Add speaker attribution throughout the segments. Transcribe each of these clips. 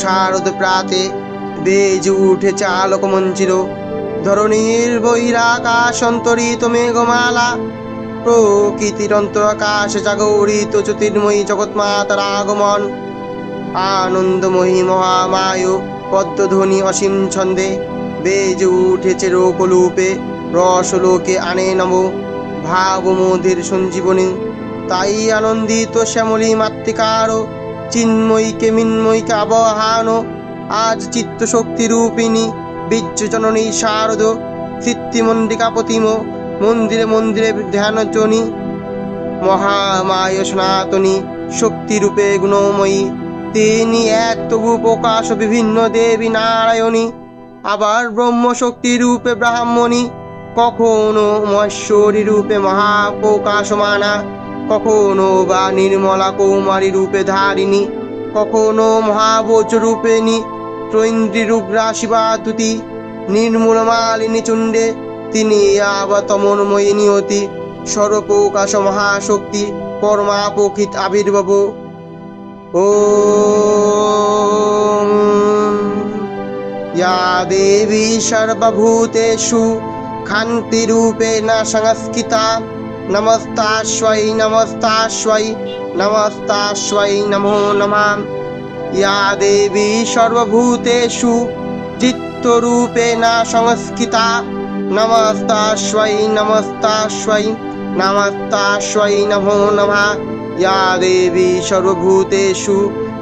Speaker 1: শারদ প্রাতে বেজে উঠেছে আলোক মঞ্চির ধরণীর বৈরাকাশ অন্তরিত মেঘমালা প্রকৃতির অন্তরাকাশ জাগরিত জ্যোতির্ময়ী জগৎমাতার আগমন আনন্দময়ী মহামায় পদ্মধ্বনি অসীম ছন্দে বেজে উঠেছে লোকলূপে রসলোকে আনে নব ভাবমোদের সঞ্জীবনী তাই আনন্দিত শ্যামলী মাতৃকার চিন্ময়ীকে মিন্ময়ীকে আবহান আজ চিত্তশক্তি রূপিণী বীর্যজননী শারদ সিদ্ধিমন্ডিকা প্রতিম মন্দিরে মন্দিরে ধ্যানজনী মহামায় সনাতনী শক্তিরূপে গুণময়ী তিনি এক তবু প্রকাশ বিভিন্ন দেবী নারায়ণী আবার ব্রহ্মশক্তি রূপে ব্রাহ্মণী কখনো মহেশ্বরী রূপে মহাপ্রকাশমানা কখনো বা নির্মলা কৌমারী রূপে ধারিণী কখনো মহাবোচ রূপেণী ত্রৈন্দ্রী রুগ্রা শিবাতুতি নির্মূল মালিনী চুণ্ডে তিনি আবার তমনময়ী নিয়তি সর্বপ্রকাশ মহাশক্তি পরমাপোক্ষিত আবির্ভাব ওম या देवी सर्वभूतेषु कान्तिरूपेण संस्थिता नमस्तास्मै नमस्तास्मै नमस्तास्मै नमो नमः या देवी सर्वभूतेषु चित्तरूपेण संस्थिता नमस्तास्मै नमस्तास्मै नमस्तास्मै नमो नमः या देवी सर्वभूतेषु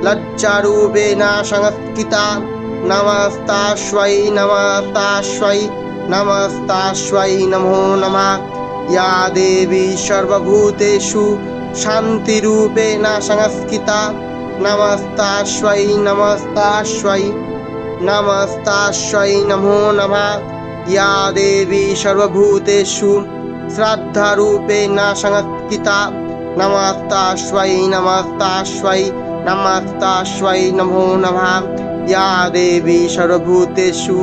Speaker 1: लज्जारूपेण संस्थिता नमस्तास्मै नमस्तास्मै नमस्तास्मै नमो नमः या देवी सर्वभूतेषु शान्तिरूपेण संस्थिता नमस्तास्मै नमस्तास्मै नमस्तास्मै नमो नमः या देवी सर्वभूतेषु श्रद्धारूपेण संस्थिता नमस्तास्मै नमस्तास्मै नमस्तास्मै नमो नमः या देवी सर्वभूतेषु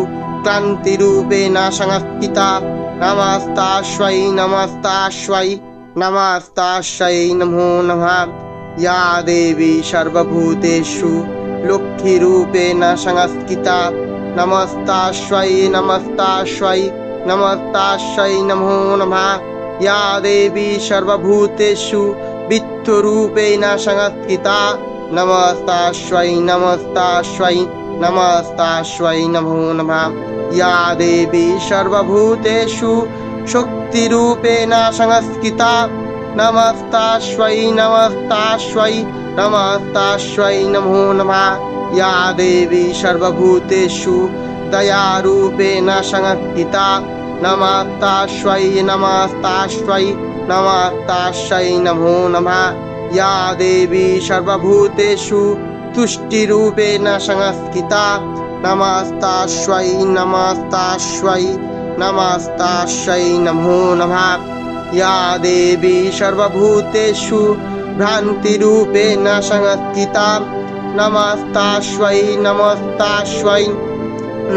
Speaker 1: क्रान्तिरूपेण संस्थिता नमस्तास्मै नमस्तास्मै नमस्तास्मै नमो नमः या देवी सर्वभूतेषु लक्ष्मीरूपेण संस्थिता नमस्तास्मै नमस्तास्मै नमस्तास्मै नमो नमः या देवी सर्वभूतेषु वित्तरूपेण संस्थिता नमस्तास्मै नमस्तास्मै नमस्तास्मै नमो नमः या देवी सर्वभूतेषु शक्तिरूपेण संस्थिता नमस्तास्मै नमस्तास्मै नमस्तास्मै नमो नमः या देवी सर्वभूतेषु दयारूपेण संस्थिता नमस्तास्मै नमस्तास्मै नमस्तास्मै नमो नमः या देवी सर्वभूतेषु तुष्टिरूपेण संस्थिता नमस्तास्मै नमस्तास्मै नमस्तास्मै नमो नमः या देवी सर्वभूतेषु भ्रान्तिरूपेण संस्थिता नमस्तास्मै नमस्तास्मै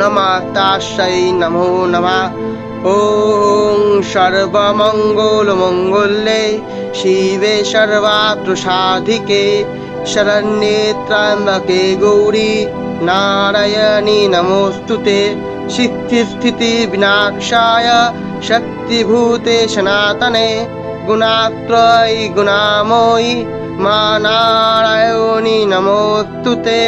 Speaker 1: नमस्तास्मै नमो नमः ॐ सर्वमङ्गलमङ्गल्ये शिवे सर्वार्थसाधिके शरण्ये त्र्यम्बके गौरी नारायणी नमोस्तुते सिद्धिस्थितिविनाशाय शक्तिभूते सनातने गुणात्रयी गुणामयी मा नारायणी नमोस्तुते।